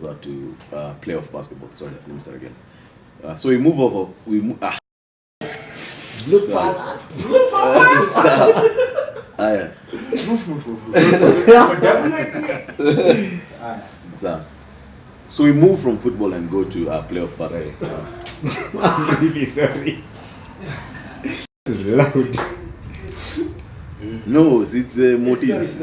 over to playoff basketball. Sorry, let me start again. So we move over. So we move from football and go to playoff basketball. I'm really sorry. It's loud. No, it's a motif.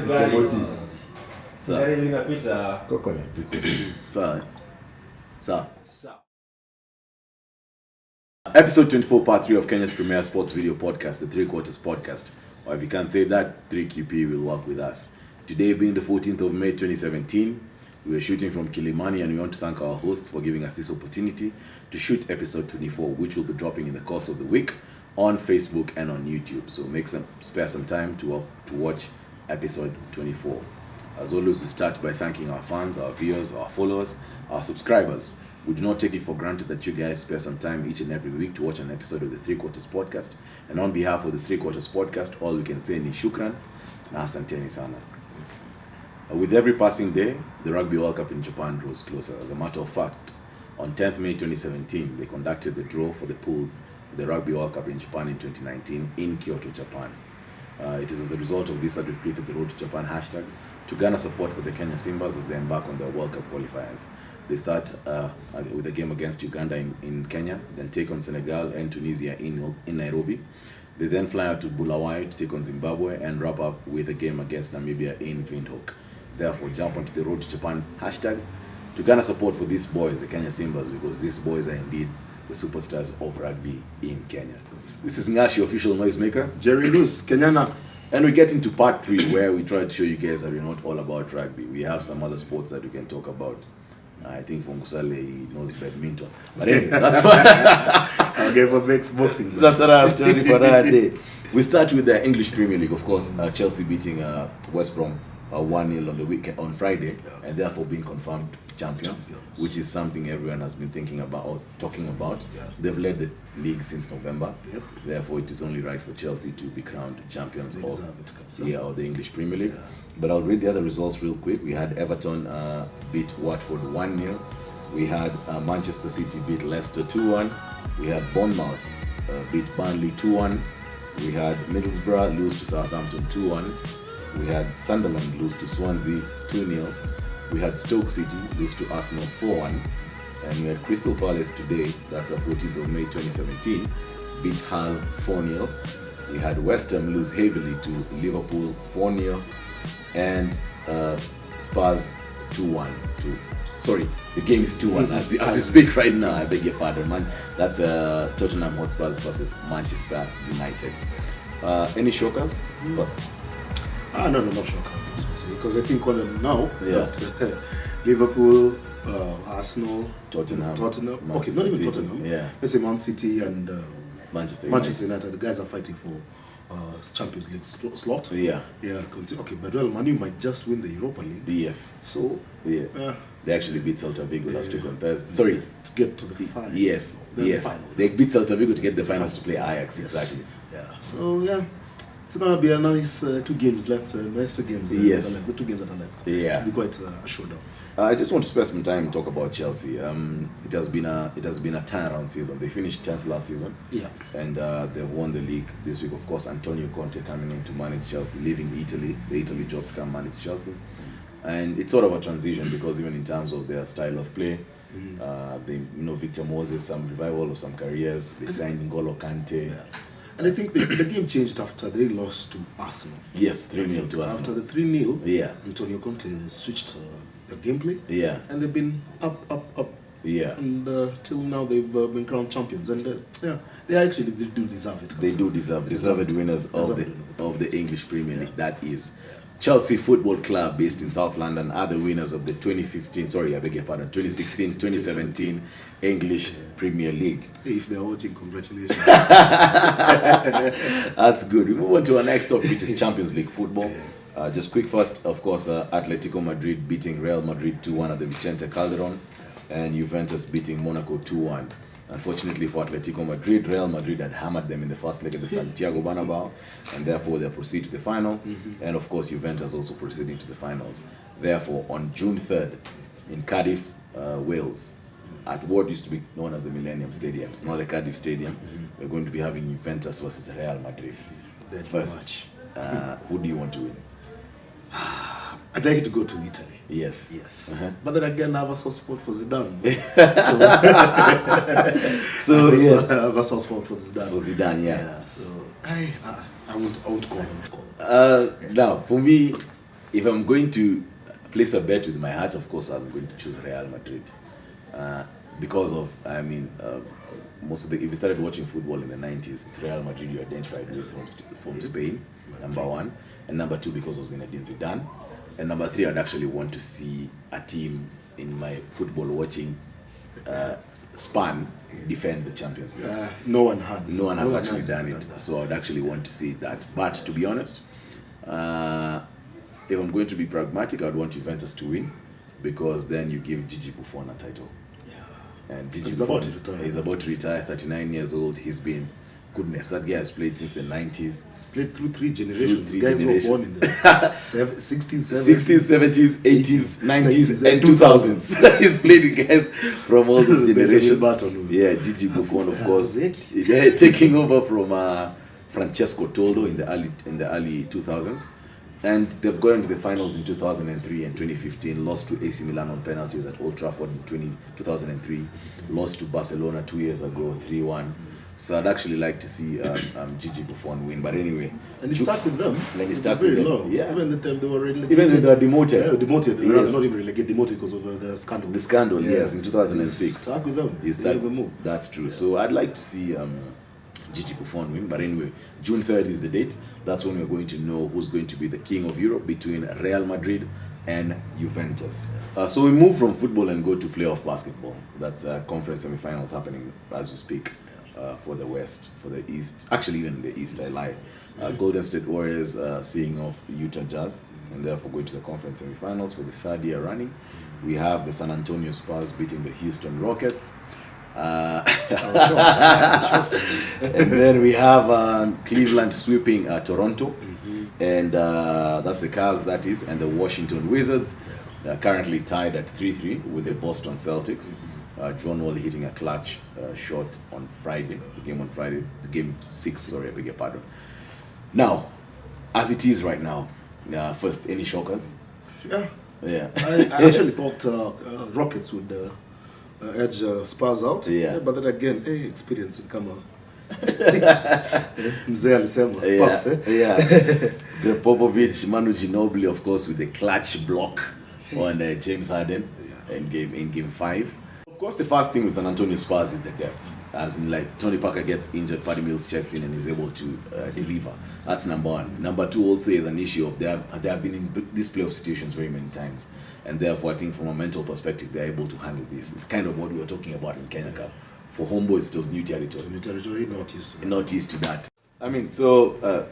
Episode 24, part 3 of Kenya's premier sports video podcast, the 3 Quarters podcast. Or if you can't say that, 3QP will work with us. Today being the 14th of May 2017, we are shooting from Kilimani, and we want to thank our hosts for giving us this opportunity to shoot episode 24, which will be dropping in the course of the week on Facebook and on YouTube. So spare some time to watch episode 24. As always, we start by thanking our fans, our viewers, our followers, our subscribers. We do not take it for granted that you guys spare some time each and every week to watch an episode of the 3 Quarters podcast. And on behalf of the 3 Quarters podcast, all we can say is shukran na asanteni sana. With every passing day, the Rugby World Cup in Japan draws closer. As a matter of fact, on 10th May 2017, they conducted the draw for the pools for the Rugby World Cup in Japan in 2019 in Kyoto, Japan. It is as a result of this that we've created the Road to Japan hashtag to garner support for the Kenya Simbas as they embark on their World Cup qualifiers. They start with a game against Uganda in Kenya, then take on Senegal and Tunisia in Nairobi. They then fly out to Bulawayo to take on Zimbabwe and wrap up with a game against Namibia in Windhoek. Therefore, jump onto the Road to Japan hashtag to garner support for these boys, the Kenya Simbas, because these boys are indeed the superstars of rugby in Kenya. This is Ngashi, official noisemaker. Jerry Luz, Kenyana. And we get into part 3 where we try to show you guys that we're not all about rugby. We have some other sports that we can talk about. I think Fongusale, he knows badminton. But anyway, that's why I'll give a mixed boxing. That's what I was telling you for that day. We start with the English Premier League, of course. Chelsea beating West Brom 1-0 on the weekend on Friday, and therefore being confirmed champions, which is something everyone has been thinking about or talking about. They've led the league since November. Therefore, it is only right for Chelsea to be crowned champions of the English Premier League. But I'll read the other results real quick. We had Everton beat Watford 1-0. We had Manchester City beat Leicester 2-1. We had Bournemouth beat Burnley 2-1. We had Middlesbrough lose to Southampton 2-1. We had Sunderland lose to Swansea 2-0. We had Stoke City lose to Arsenal 4-1. And we had Crystal Palace today, that's the 14th of May 2017, beat Hull 4-0. We had West Ham lose heavily to Liverpool 4-0. And Spurs 2-1. Sorry, the game is 2-1 as we speak right now. I beg your pardon, man. That's Tottenham Hotspurs versus Manchester United. Any shockers? No shockers. Because I think all of them now that Liverpool, Arsenal, Tottenham. Okay, not even Tottenham. Let's say Man City and Manchester United. The guys are fighting for Champions League slot. Okay, but Man U might just win the Europa League. Yes. So they actually beat Celta Vigo last week on Thursday. Sorry, to get to the final. Yes. They beat Celta Vigo to get the finals to play Ajax. Exactly. So it's gonna be a nice 2 games left. Nice 2 games. The 2 games that are left. To be quite assured of. I just want to spend some time and talk about Chelsea. It has been a turnaround season. They finished 10th last season. And they've won the league this week. Of course, Antonio Conte coming in to manage Chelsea, leaving Italy, the Italy job to come manage Chelsea. And it's sort of a transition because even in terms of their style of play, Victor Moses, some revival of some careers. They signed N'Golo Kante. And I think the game changed after they lost to Arsenal. Yes, 3-0 to Arsenal. After the 3-0, Antonio Conte switched the gameplay. And they've been up. And till now they've been crowned champions. And they do deserve it. They do deserved winners of the English Premier League. That is Chelsea Football Club, based in South London, are the winners of the 2016-2017 English Premier League. If they're watching, congratulations. That's good. We move on to our next topic, which is Champions League football. Just quick first, of course, Atletico Madrid beating Real Madrid 2-1 at the Vicente Calderon, and Juventus beating Monaco 2-1. Unfortunately for Atletico Madrid, Real Madrid had hammered them in the first leg at the Santiago Bernabeu, and therefore they proceed to the final. And of course, Juventus also proceeding to the finals. Therefore, on June 3rd in Cardiff, Wales at what used to be known as the Millennium Stadium. It's not the Cardiff Stadium. We're going to be having Juventus versus Real Madrid. First, who do you want to win? I'd like to go to Italy. Yes. Yes. But then again, I have a soft spot for Zidane. So yes. I have a soft spot for Zidane. For Zidane, yeah. Yeah. So I won't call. Now, for me, if I'm going to place a bet with my heart, of course, I'm going to choose Real Madrid. Because of, most of the, if you started watching football in the 90s, it's Real Madrid you identified with from Spain, number one. And number two, because of Zinedine Zidane. And number three, I'd actually want to see a team in my football watching span defend the Champions League. No one has. No one has actually done it. So I'd actually want to see that. But to be honest, if I'm going to be pragmatic, I'd want Juventus to win, because then you give Gigi Buffon a title. And Gigi Buffon is about to retire, 39 years old. He's been, goodness, that guy has played since the 90s. He's played through three generations. Guys were born in the 60s, 70s, 80s, 90s, and 2000s. He's played with guys from all these generations. Yeah, Gigi Buffon, of course, taking over from Francesco Toldo in the early 2000s. And they've gone to the finals in 2003 and 2015, lost to AC Milan on penalties at Old Trafford in 2003, lost to Barcelona 2 years ago, 3-1. So I'd actually like to see Gigi Buffon win. But anyway, and he stuck with them. Then he stuck with them. Long. Yeah. Even the time they were relegated. Even when they were demoted. Yeah, demoted. Yes. Not even relegated, demoted because of the scandal. The scandal, yes, in 2006. He stuck with them. He stuck. That's true. Yeah. So I'd like to see Gigi Buffon win. But anyway, June 3rd is the date. That's when we're going to know who's going to be the king of Europe between Real Madrid and Juventus. So we move from football and go to playoff basketball. That's conference semifinals happening as we speak. For the West, for the East, actually even in the East, I lie. Golden State Warriors seeing off Utah Jazz, and therefore going to the conference semifinals for the third year running. We have the San Antonio Spurs beating the Houston Rockets. And then we have Cleveland sweeping Toronto, and that's the Cavs, that is, and the Washington Wizards, currently tied at 3-3 with the Boston Celtics. John Wall hitting a clutch shot on Friday, game 6, sorry, I beg your pardon. Now, as it is right now, first, any shockers? Yeah. I actually thought Rockets would edge Spurs out. Yeah. But then again, experience in Kama. Mzee alisema. Yeah. The Popovich, Manu Ginobili, of course, with the clutch block on James Harden in game 5. Of course, the first thing with San Antonio Spurs is the depth. As in, like, Tony Parker gets injured, Patty Mills checks in and is able to deliver. That's number one. Number two also is an issue of they have been in these playoff situations very many times. And therefore, I think from a mental perspective, they're able to handle this. It's kind of what we were talking about in Kenya Cup. For homeboys, it was new territory. Not used to that. Not used to that. I mean, so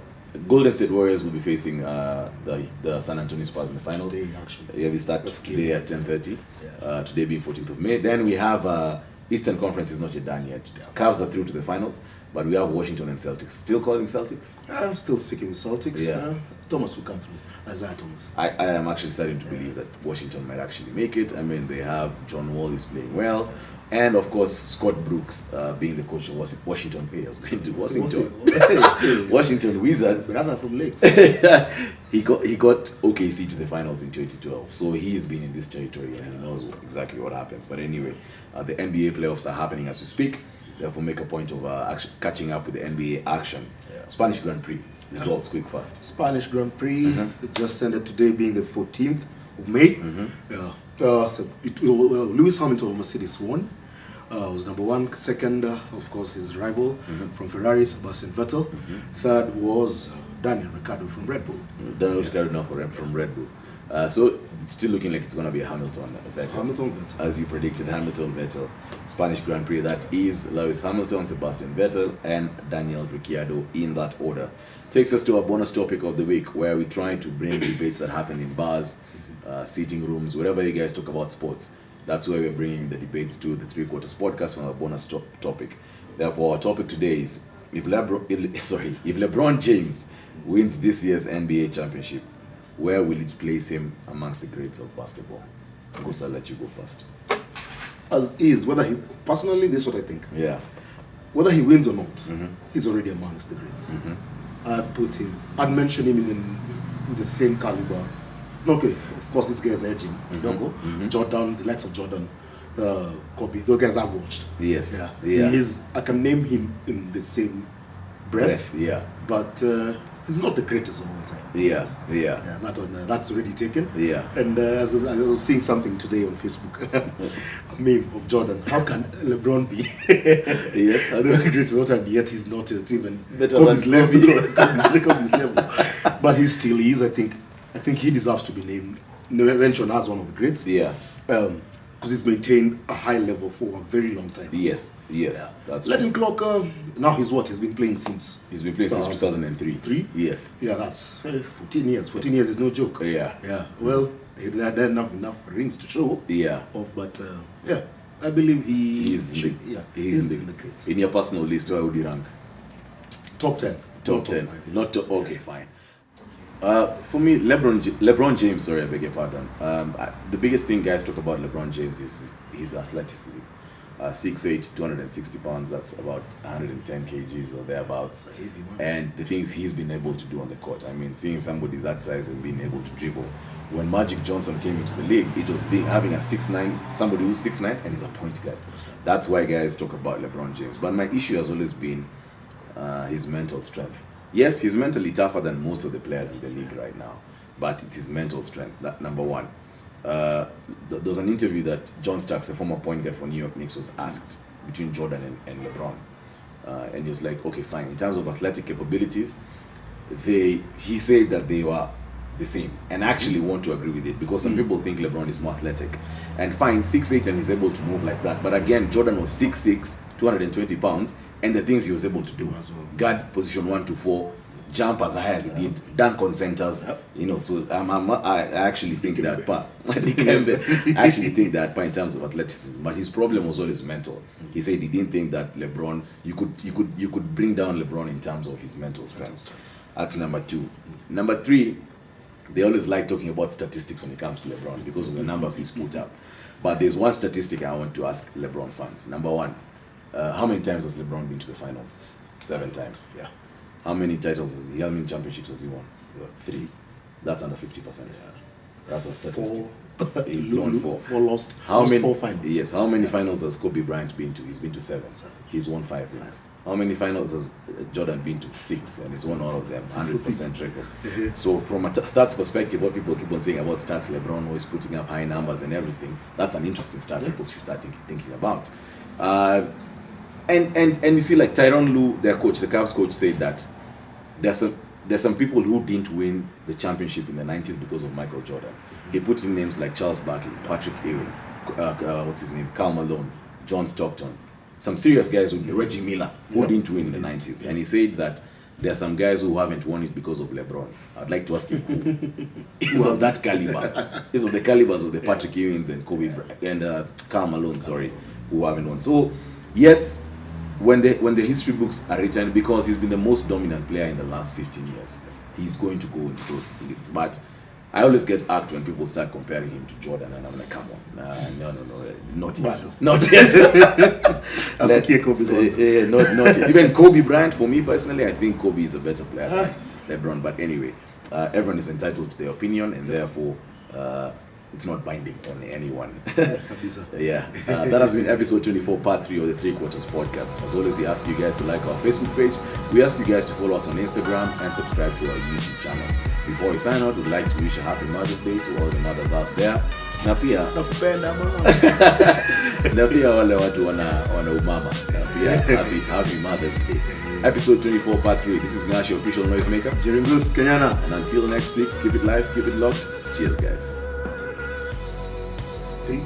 Golden State Warriors will be facing the San Antonio Spurs in the finals. Today, actually. Yeah, we start today at 10:30. Today being 14th of May. Then we have Eastern Conference is not yet done yet. Cavs are through to the finals, but we have Washington and Celtics. Still calling Celtics? I'm still sticking with Celtics. Yeah. Thomas will come through. Isaiah Thomas. I am actually starting to believe that Washington might actually make it. I mean, they have John Wall is playing well. And of course, Scott Brooks being the coach of Washington. I was going to Washington. Washington Wizards. Brother from Lakes. He got OKC to the finals in 2012. So he's been in this territory and he knows exactly what happens. But anyway, the NBA playoffs are happening as we speak. Therefore, make a point of catching up with the NBA action. Spanish Grand Prix. Results quick fast. Spanish Grand Prix. It just ended today being the 14th of May. Lewis Hamilton of Mercedes won. Was number one. Second, of course, his rival from Ferrari, Sebastian Vettel. Third was Daniel Ricciardo from Red Bull. Daniel Ricciardo now from Red Bull. So it's still looking like it's going to be a Hamilton Vettel. Hamilton Vettel. As you predicted, Hamilton Vettel. Spanish Grand Prix, that is Lewis Hamilton, Sebastian Vettel, and Daniel Ricciardo in that order. Takes us to our bonus topic of the week, where we try to bring debates that happen in bars, sitting rooms, wherever you guys talk about sports. That's where we're bringing the debates to the 3 Quarters podcast from our bonus topic. Therefore, our topic today is if LeBron James wins this year's NBA championship, where will it place him amongst the greats of basketball? Of course, I'll let you go first. as is, whether he personally, this is what I think. Yeah. Whether he wins or not, he's already amongst the greats. I'd mention him in the same caliber. Okay, of course, this guy's edging. Jordan, the likes of Jordan, Kobe, those guys I've watched. Yes. Yeah. I can name him in the same breath. Yeah. But he's not the greatest of all time. Yeah. That's already taken. Yeah. And as I was seeing something today on Facebook, a meme of Jordan. How can LeBron be? Yes. The greatest of all time, yet he's not even better Kobe's than Kobe's level. But he still is. I think he deserves to be mentioned as one of the greats. Yeah. Because he's maintained a high level for a very long time. Yes. Yeah. That's Let him clock. Now he's been playing since. He's been playing since 2003. 3? Yes. Yeah, that's 14 years. 14 years is no joke. Yeah. Well, he had enough rings to show. Yeah. But I believe he's in the greats. In your personal list, where would you rank? Top 10. Top 10. Okay, fine. For me, LeBron James. Sorry, I beg your pardon. The biggest thing guys talk about LeBron James is his athleticism. 6'8", 260 pounds. That's about 110 kgs or thereabouts. That's a heavy one. And the things he's been able to do on the court. I mean, seeing somebody that size and being able to dribble. When Magic Johnson came into the league, it was having a 6'9", somebody who's 6'9", and he's a point guard. That's why guys talk about LeBron James. But my issue has always been his mental strength. Yes, he's mentally tougher than most of the players in the league right now, but it's his mental strength. That number one. There was an interview that John Starks, a former point guard for New York Knicks, was asked between Jordan and LeBron, and he was like, "Okay, fine. In terms of athletic capabilities, he said that they were the same, and I actually want to agree with it because some people think LeBron is more athletic, and fine, 6'8", and he's able to move like that. But again, Jordan was 6'6", 220 pounds, and the things he was able to do, guard position 1 to 4, jump as high as he did, dunk on centers, So I actually think that part. I actually think that part in terms of athleticism. But his problem was always mental. He said he didn't think that LeBron, you could bring down LeBron in terms of his mental strength. That's number 2. Number 3, they always like talking about statistics when it comes to LeBron because of the numbers he's put up. But there's one statistic I want to ask LeBron fans. Number 1, how many times has LeBron been to the finals? 7 times. Yeah. How many titles has he? How many championships has he won? 3. That's under 50%. Yeah. That's a statistic. 4. He's won 4. 4 lost. How many? 4 finals. Yes. How many finals has Kobe Bryant been to? He's been to 7. He's won 5 rings. How many finals has Jordan been to? 6, and he's won all of them. 100% record. So from a stats perspective, what people keep on saying about stats, LeBron always putting up high numbers and everything. That's an interesting stat people should start thinking about. And you see, like Tyronn Lue, their coach, the Cavs coach, said that there's some people who didn't win the championship in the 90s because of Michael Jordan. He put in names like Charles Barkley, Patrick Ewing, Karl Malone, John Stockton, some serious guys, Reggie Miller, who didn't win in the 90s. And he said that there are some guys who haven't won it because of LeBron. I'd like to ask him who is of that caliber. Is of the calibers of the Patrick Ewings and Kobe and Karl Malone, who haven't won. So yes, when the history books are written, because he's been the most dominant player in the last 15 years, he's going to go into those lists. But I always get irked when people start comparing him to Jordan, and I'm like, come on, no, not yet. Not yet. Not yet. Even Kobe Bryant, for me personally, I think Kobe is a better player than LeBron. But anyway, everyone is entitled to their opinion, and therefore it's not binding on anyone. Yeah. That has been episode 24, part 3 of the 3 Quarters podcast. As always, we ask you guys to like our Facebook page. We ask you guys to follow us on Instagram and subscribe to our YouTube channel. Before we sign out, we'd like to wish a happy Mother's Day to all the mothers out there. Na pia wale watu wana umama. Na pia happy Mother's Day. Episode 24, part 3. This is Ngashi, official noisemaker. Jeremy Bruce, Kenyana. And until next week, keep it live, keep it locked. Cheers, guys. 3